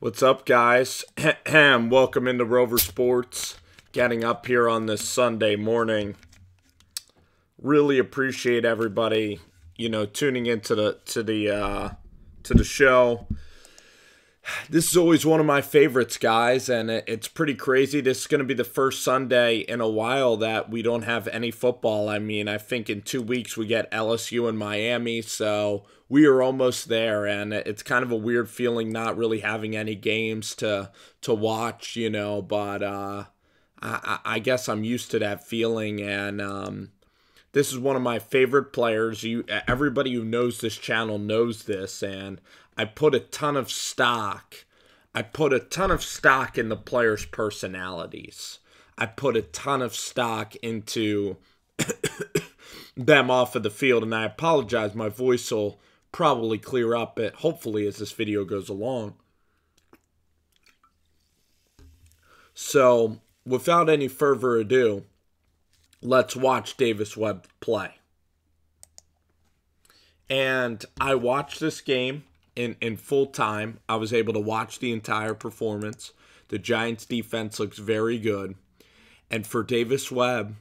What's up, guys? Welcome into Rover Sports. Getting up here on this Sunday morning. Really appreciate everybody, tuning into the show. This is always one of my favorites, guys, and it's pretty crazy. This is going to be the first Sunday in a while that we don't have any football. I mean, I think in 2 weeks we get LSU and Miami, so we are almost there, and it's kind of a weird feeling not really having any games to watch, but I guess I'm used to that feeling, and this is one of my favorite players. Everybody who knows this channel knows this, and I put a ton of stock. I put a ton of stock in the players' personalities. I put a ton of stock into them off of the field, and I apologize. My voice will probably clear up, hopefully, as this video goes along. So, without any further ado, let's watch Davis Webb play. And I watched this game in full time. I was able to watch the entire performance. The Giants defense looks very good. And for Davis Webb,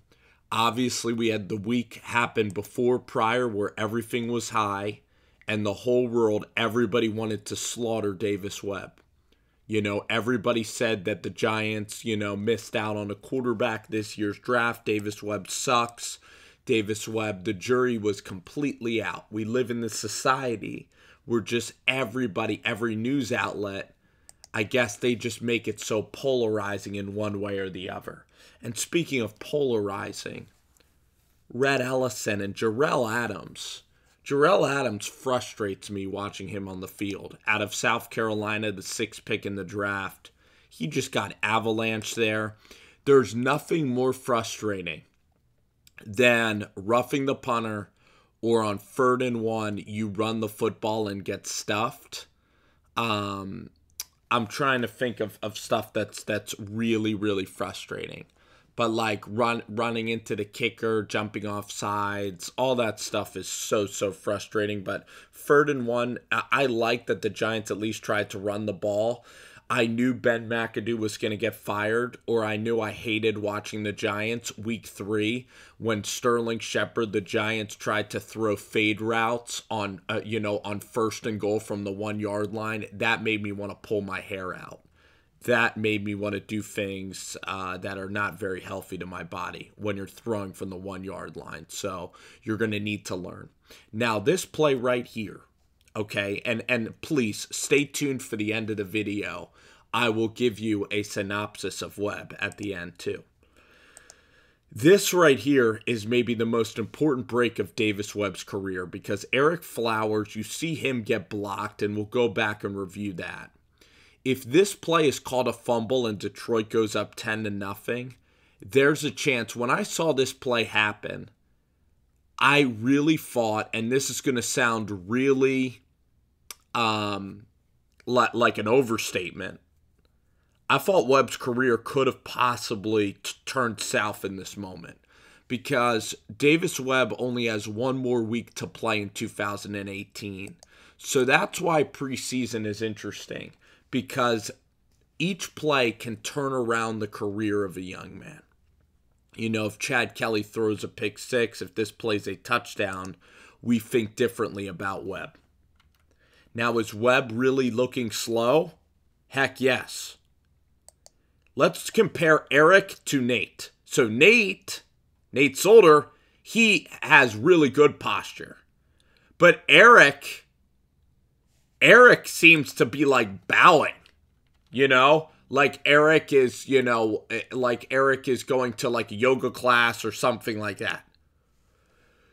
obviously we had the week happen prior where everything was high and the whole world, everybody wanted to slaughter Davis Webb. Everybody said that the Giants, missed out on a quarterback this year's draft. Davis Webb sucks. Davis Webb, the jury was completely out. We live in this society where just everybody, every news outlet, I guess they just make it so polarizing in one way or the other. And speaking of polarizing, Rhett Ellison and Jarrell Adams. Jarrell Adams frustrates me watching him on the field. Out of South Carolina, the 6th pick in the draft, he just got avalanched there. There's nothing more frustrating than roughing the punter or on 3rd and 1, you run the football and get stuffed. I'm trying to think of stuff that's really, really frustrating. But like running into the kicker, jumping off sides, all that stuff is so frustrating. But 3rd and 1, I like that the Giants at least tried to run the ball. I knew Ben McAdoo was going to get fired, or I knew I hated watching the Giants week 3 when Sterling Shepard, the Giants tried to throw fade routes on 1st and goal from the 1-yard line. That made me want to pull my hair out. That made me want to do things that are not very healthy to my body when you're throwing from the 1-yard line. So you're going to need to learn. Now, this play right here, okay, and please stay tuned for the end of the video. I will give you a synopsis of Webb at the end too. This right here is maybe the most important break of Davis Webb's career because Eric Flowers, you see him get blocked, and we'll go back and review that. If this play is called a fumble and Detroit goes up 10-0, there's a chance. When I saw this play happen, I really thought, and this is going to sound really like an overstatement, I thought Webb's career could have possibly turned south in this moment because Davis Webb only has one more week to play in 2018. So that's why preseason is interesting, because each play can turn around the career of a young man. If Chad Kelly throws a pick 6, if this plays a touchdown, we think differently about Webb. Now, is Webb really looking slow? Heck yes. Let's compare Eric to Nate. So Nate Solder, he has really good posture. But Eric seems to be like bowing, like Eric is, like Eric is going to like a yoga class or something like that.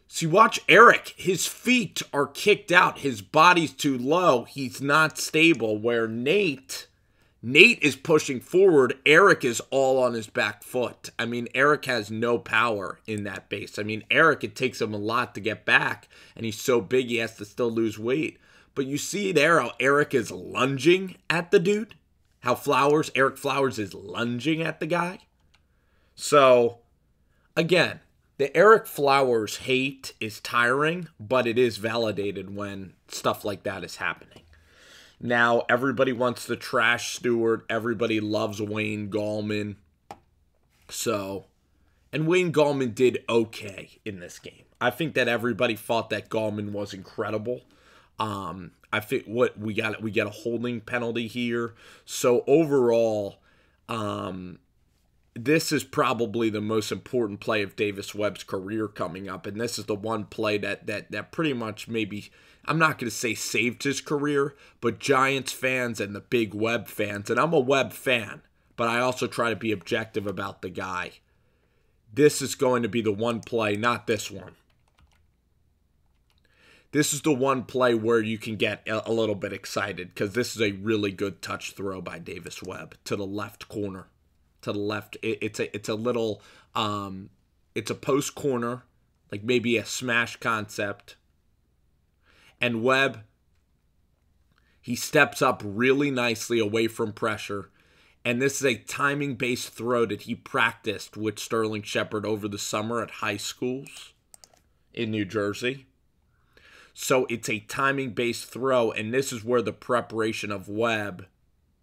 See, watch Eric. His feet are kicked out. His body's too low. He's not stable. Where Nate is pushing forward. Eric is all on his back foot. I mean, Eric has no power in that base. I mean, Eric, it takes him a lot to get back, and he's so big he has to still lose weight. But you see there how Eric is lunging at the dude? How Eric Flowers is lunging at the guy? So, again, the Eric Flowers hate is tiring, but it is validated when stuff like that is happening. Now everybody wants to trash Stewart. Everybody loves Wayne Gallman. So, and Wayne Gallman did okay in this game. I think that everybody thought that Gallman was incredible. I think what we got a holding penalty here. So overall, this is probably the most important play of Davis Webb's career coming up, and this is the one play that pretty much maybe, I'm not going to say saved his career, but Giants fans and the big Webb fans, and I'm a Webb fan, but I also try to be objective about the guy. This is going to be the one play, not this one. This is the one play where you can get a little bit excited because this is a really good touch throw by Davis Webb to the left corner. To the left, it's a little, it's a post corner, like maybe a smash concept. And Webb, he steps up really nicely away from pressure. And this is a timing-based throw that he practiced with Sterling Shepard over the summer at high schools in New Jersey. So it's a timing-based throw, and this is where the preparation of Webb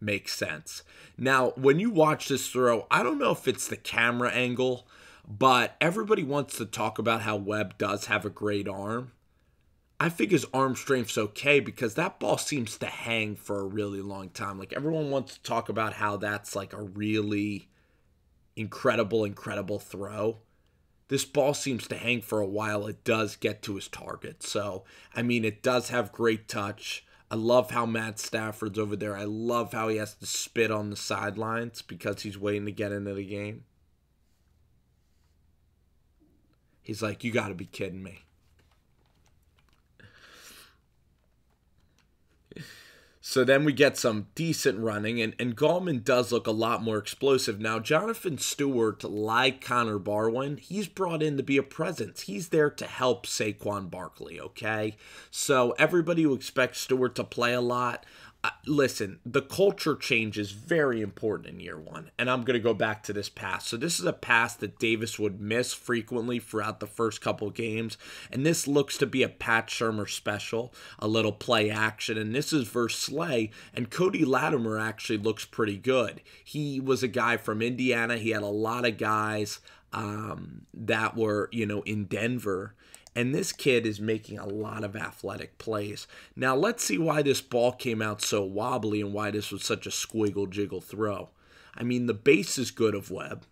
makes sense. Now, when you watch this throw, I don't know if it's the camera angle, but everybody wants to talk about how Webb does have a great arm. I think his arm strength's okay because that ball seems to hang for a really long time. Like, everyone wants to talk about how that's like a really incredible throw. This ball seems to hang for a while. It does get to his target. So, I mean, it does have great touch. I love how Matt Stafford's over there. I love how he has to spit on the sidelines because he's waiting to get into the game. He's like, you got to be kidding me. So then we get some decent running, and Gallman does look a lot more explosive. Now, Jonathan Stewart, like Connor Barwin, he's brought in to be a presence. He's there to help Saquon Barkley, okay? So everybody who expects Stewart to play a lot, listen, the culture change is very important in year one, and I'm going to go back to this pass. So this is a pass that Davis would miss frequently throughout the first couple games, and this looks to be a Pat Shurmur special, a little play action, and this is versus Slay, and Cody Latimer actually looks pretty good. He was a guy from Indiana. He had a lot of guys that were, in Denver. And this kid is making a lot of athletic plays. Now, let's see why this ball came out so wobbly and why this was such a squiggle-jiggle throw. I mean, the base is good of Webb.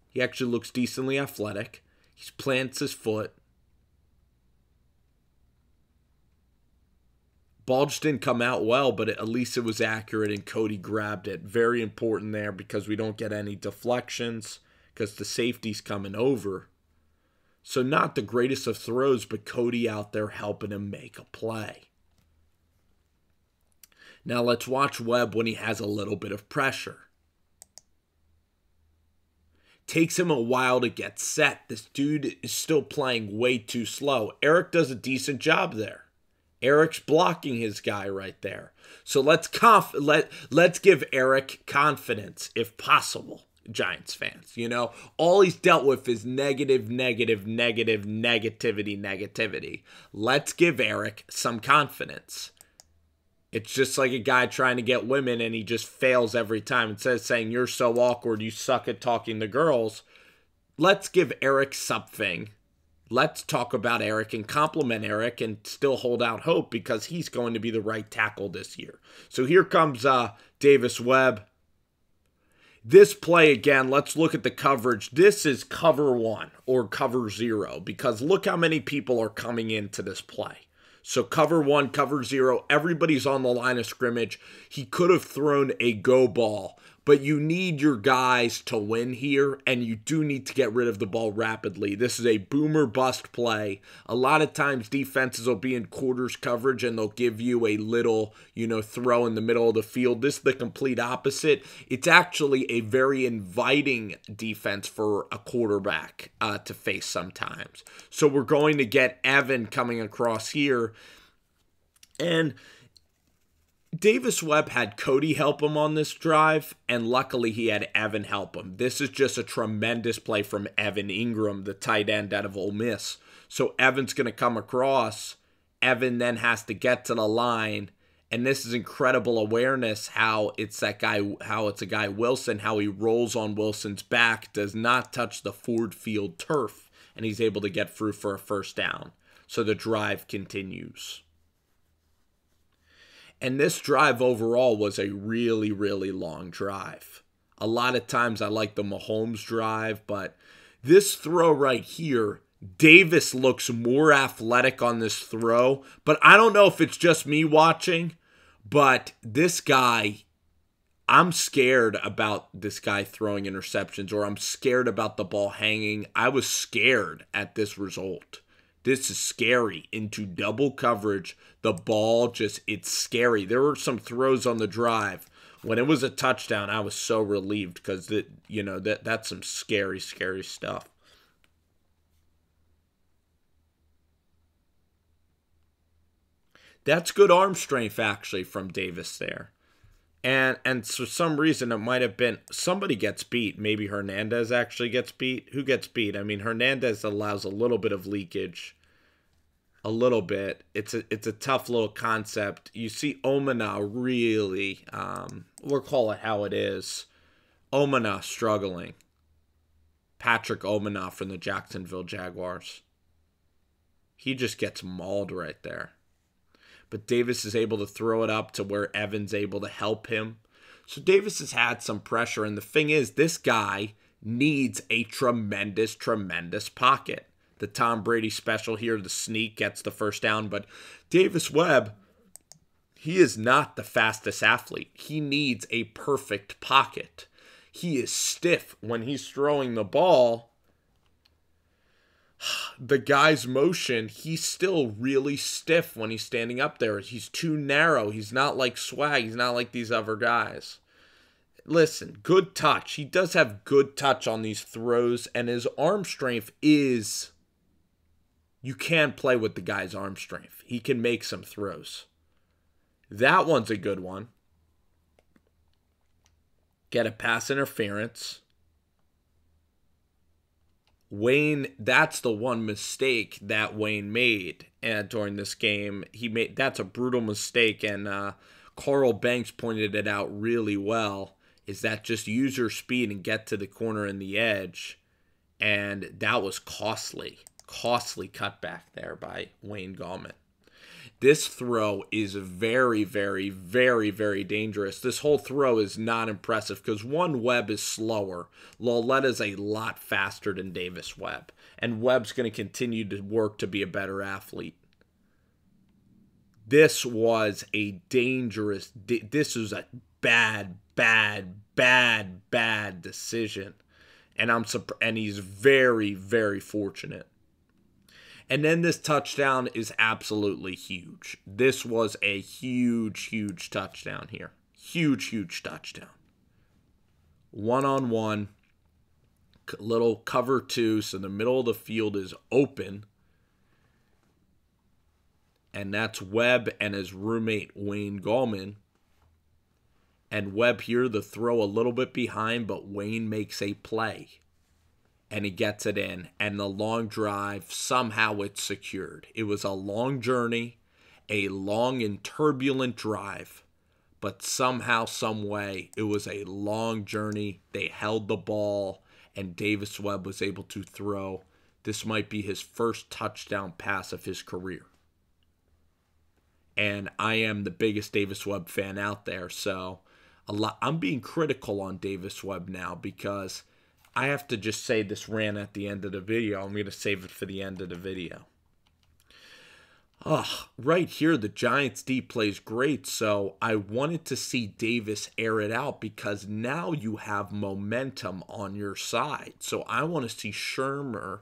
He actually looks decently athletic. He plants his foot. Ball just didn't come out well, but at least it was accurate, and Cody grabbed it. Very important there because we don't get any deflections because the safety's coming over. So not the greatest of throws, but Cody out there helping him make a play. Now let's watch Webb when he has a little bit of pressure. Takes him a while to get set. This dude is still playing way too slow. Eric does a decent job there. Eric's blocking his guy right there. So let's give Eric confidence if possible. Giants fans, all he's dealt with is negativity. Let's give Eric some confidence. It's just like a guy trying to get women and he just fails every time. Instead of saying, you're so awkward, you suck at talking to girls, let's give Eric something. Let's talk about Eric and compliment Eric and still hold out hope because he's going to be the right tackle this year. So here comes Davis Webb. This play, again, let's look at the coverage. This is cover 1 or cover 0 because look how many people are coming into this play. So cover 1, cover 0, everybody's on the line of scrimmage. He could have thrown a go ball, but you need your guys to win here, and you do need to get rid of the ball rapidly. This is a boomer bust play. A lot of times defenses will be in quarters coverage, and they'll give you a little, throw in the middle of the field. This is the complete opposite. It's actually a very inviting defense for a quarterback to face sometimes. So we're going to get Evan coming across here, and Davis Webb had Cody help him on this drive, and luckily he had Evan help him. This is just a tremendous play from Evan Ingram, the tight end out of Ole Miss. So Evan's going to come across. Evan then has to get to the line, And this is incredible awareness how it's a guy Wilson, how he rolls on Wilson's back, does not touch the Ford Field turf, and he's able to get through for a first down. So the drive continues. And this drive overall was a really, really long drive. A lot of times I like the Mahomes drive, but this throw right here, Davis looks more athletic on this throw. But I don't know if it's just me watching, but this guy, I'm scared about this guy throwing interceptions, or I'm scared about the ball hanging. I was scared at this result. This is scary. Into double coverage, the ball it's scary. There were some throws on the drive. When it was a touchdown, I was so relieved because that's some scary, scary stuff. That's good arm strength, actually, from Davis there. And for some reason, it might have been somebody gets beat. Maybe Hernandez actually gets beat. Who gets beat? I mean, Hernandez allows a little bit of leakage. A little bit. It's a tough little concept. You see Omana really, we'll call it how it is. Omana struggling. Patrick Omana from the Jacksonville Jaguars. He just gets mauled right there. But Davis is able to throw it up to where Evans able to help him. So Davis has had some pressure. And the thing is, this guy needs a tremendous, tremendous pocket. The Tom Brady special here, the sneak gets the first down. But Davis Webb, he is not the fastest athlete. He needs a perfect pocket. He is stiff when he's throwing the ball. The guy's motion, he's still really stiff when he's standing up there. He's too narrow. He's not like Swag. He's not like these other guys. Listen, good touch. He does have good touch on these throws, and his arm strength is... You can play with the guy's arm strength. He can make some throws. That one's a good one. Get a pass interference. Wayne, that's the one mistake that Wayne made during this game. That's a brutal mistake, and Carl Banks pointed it out really well, is that just use your speed and get to the corner and the edge, and that was costly cutback there by Wayne Gallman. This throw is very, very, very, very dangerous. This whole throw is not impressive because one, Webb is slower. Lauletta's a lot faster than Davis Webb. And Webb's going to continue to work to be a better athlete. This was a dangerous, this was a bad decision. And he's very, very fortunate. And then this touchdown is absolutely huge. This was a huge, huge touchdown here. Huge, huge touchdown. One-on-one, little cover two, so the middle of the field is open. And that's Webb and his roommate, Wayne Gallman. And Webb here, the throw a little bit behind, but Wayne makes a play. And he gets it in, and the long drive, somehow it's secured. It was a long journey, a long and turbulent drive, but somehow, some way, it was a long journey. They held the ball, and Davis Webb was able to throw. This might be his first touchdown pass of his career. And I am the biggest Davis Webb fan out there, so I'm being critical on Davis Webb now because I have to just say this ran at the end of the video. I'm going to save it for the end of the video. Right here, the Giants D plays great, so I wanted to see Davis air it out because now you have momentum on your side. So I want to see Shermer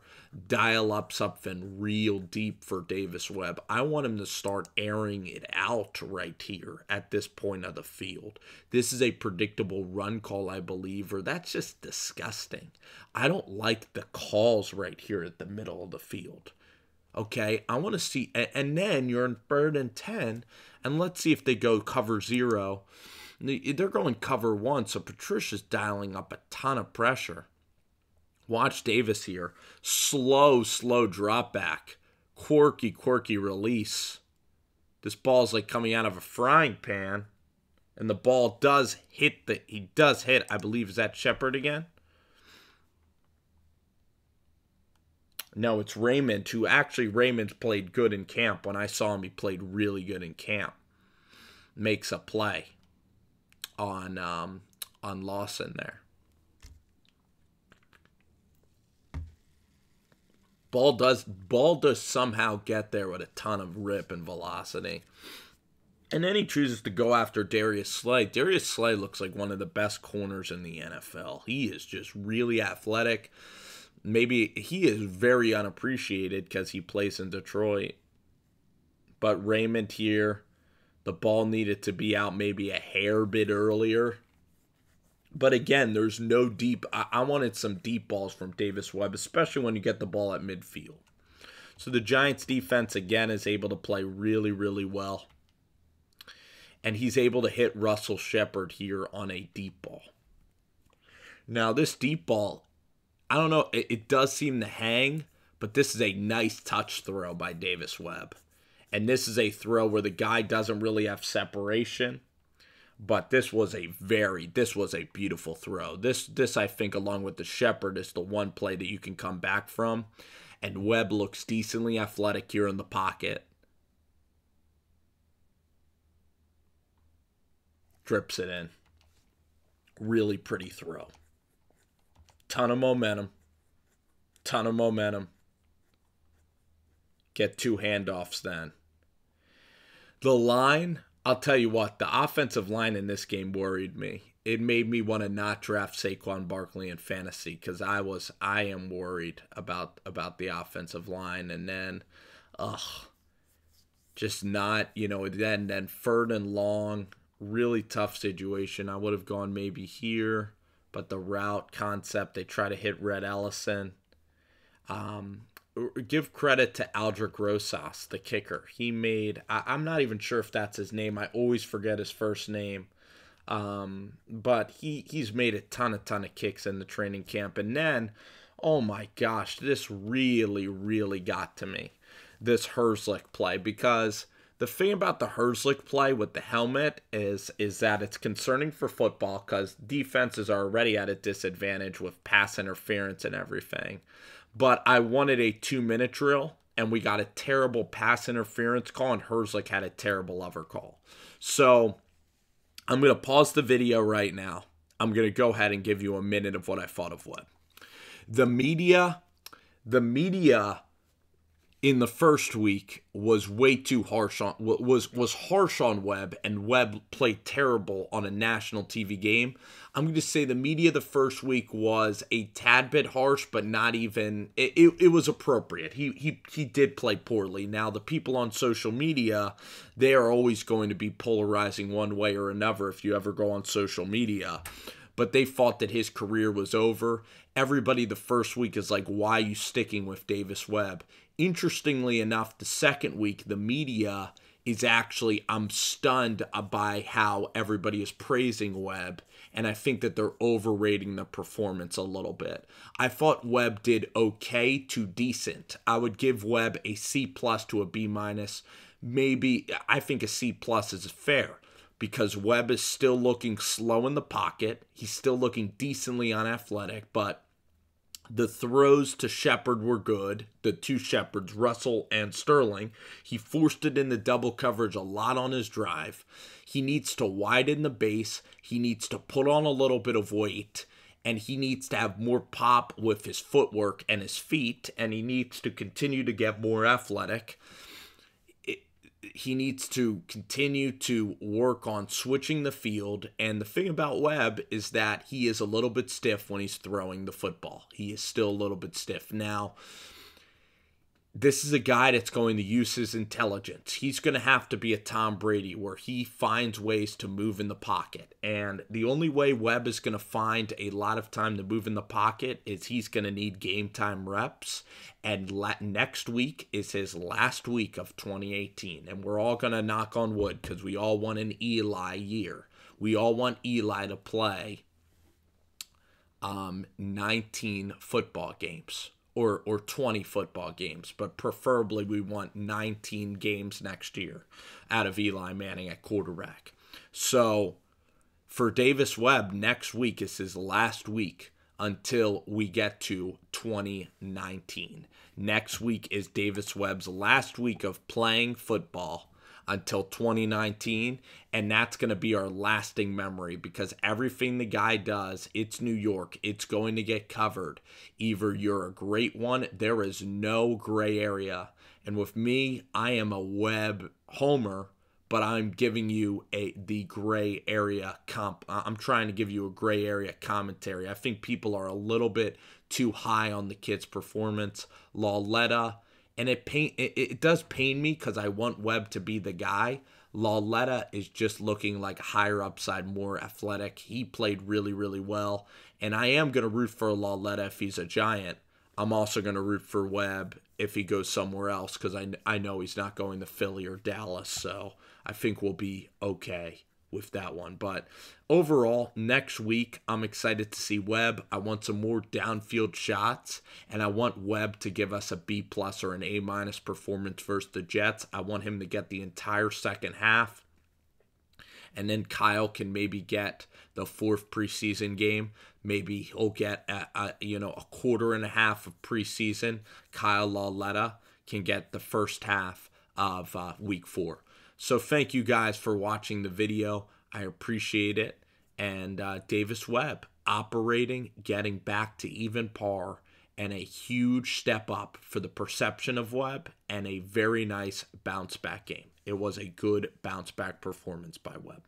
dial up something real deep for Davis Webb. I want him to start airing it out right here at this point of the field. This is a predictable run call, I believe, or that's just disgusting. I don't like the calls right here at the middle of the field. Okay, I want to see, and then you're in 3rd and 10, and let's see if they go cover 0. They're going cover 1, so Patricia's dialing up a ton of pressure. Watch Davis here. Slow drop back. Quirky release. This ball's like coming out of a frying pan. And the ball does hit I believe, is that Shepard again? No, it's Raymond, who actually Raymond played good in camp. When I saw him, he played really good in camp. Makes a play on Lawson there. Ball does somehow get there with a ton of rip and velocity. And then he chooses to go after Darius Slay. Darius Slay looks like one of the best corners in the NFL. He is just really athletic. Maybe he is very unappreciated because he plays in Detroit. But Raymond here, the ball needed to be out maybe a hair bit earlier. But again, there's no deep. I wanted some deep balls from Davis Webb, especially when you get the ball at midfield. So the Giants defense, again, is able to play really, really well. And he's able to hit Russell Shepard here on a deep ball. Now, this deep ball, I don't know, it does seem to hang, but this is a nice touch throw by Davis Webb. And this is a throw where the guy doesn't really have separation. But this was a beautiful throw. This I think, along with the Shepard, is the one play that you can come back from. And Webb looks decently athletic here in the pocket. Drips it in. Really pretty throw. Ton of momentum. Get 2 handoffs then. The line, I'll tell you what, the offensive line in this game worried me. It made me want to not draft Saquon Barkley in fantasy because I am worried about the offensive line. And then, just not, then 3rd and long. Really tough situation. I would have gone maybe here, but the route concept, they try to hit Red Ellison. Give credit to Aldrick Rosas, the kicker. He made, I'm not even sure if that's his name. I always forget his first name. But he's made a ton of kicks in the training camp. And then, oh my gosh, this really, really got to me. This Herzlich play, because the thing about the Herzlich play with the helmet is that it's concerning for football because defenses are already at a disadvantage with pass interference and everything. But I wanted a 2-minute drill, and we got a terrible pass interference call, and Herzlich had a terrible other call. So I'm going to pause the video right now. I'm going to go ahead and give you a minute of what I thought of Webb. The media in the first week was way too harsh on was harsh on Webb, and Webb played terrible on a national TV game. I'm going to say the media the first week was a tad bit harsh, but not even it was appropriate. He did play poorly. Now the people on social media, they are always going to be polarizing one way or another if you ever go on social media. But they thought that his career was over. Everybody the first week is like, why are you sticking with Davis Webb? Interestingly enough, the second week, the media is actually, I'm stunned by how everybody is praising Webb, and I think that they're overrating the performance a little bit. I thought Webb did okay to decent. I would give Webb a C+ to a B-. Maybe, I think a C+ is fair, because Webb is still looking slow in the pocket. He's still looking decently unathletic, but the throws to Shepard were good. The 2 Shepards, Russell and Sterling. He forced it into double coverage a lot on his drive. He needs to widen the base. He needs to put on a little bit of weight. And he needs to have more pop with his footwork and his feet. And he needs to continue to get more athletic. He needs to continue to work on switching the field. And the thing about Webb is that he is a little bit stiff when he's throwing the football. He is still a little bit stiff. Now, this is a guy that's going to use his intelligence. He's going to have to be a Tom Brady where he finds ways to move in the pocket. And the only way Webb is going to find a lot of time to move in the pocket is he's going to need game time reps. And next week is his last week of 2018. And we're all going to knock on wood because we all want an Eli year. We all want Eli to play 19 football games. or 20 football games, but preferably we want 19 games next year out of Eli Manning at quarterback. So for Davis Webb, next week is his last week until we get to 2019. Next week is Davis Webb's last week of playing football until 2019, and that's going to be our lasting memory because everything the guy does, it's New York, it's going to get covered. Either you're a great one, there is no gray area. And with me, I am a Webb homer, but I'm giving you the gray area I'm trying to give you a gray area commentary. I think people are a little bit too high on the kid's performance. Lauletta, and it does pain me because I want Webb to be the guy. Lauletta is just looking like higher upside, more athletic. He played really, really well. And I am going to root for Lauletta if he's a Giant. I'm also going to root for Webb if he goes somewhere else because I know he's not going to Philly or Dallas. So I think we'll be okay with that one. But overall, next week, I'm excited to see Webb. I want some more downfield shots, and I want Webb to give us a B+ or an A- performance versus the Jets. I want him to get the entire second half, and then Kyle can maybe get the 4th preseason game. Maybe he'll get a quarter and a half of preseason. Kyle Lauletta can get the first half of week 4. So thank you guys for watching the video. I appreciate it. And Davis Webb operating, getting back to even par, and a huge step up for the perception of Webb, and a very nice bounce back game. It was a good bounce back performance by Webb.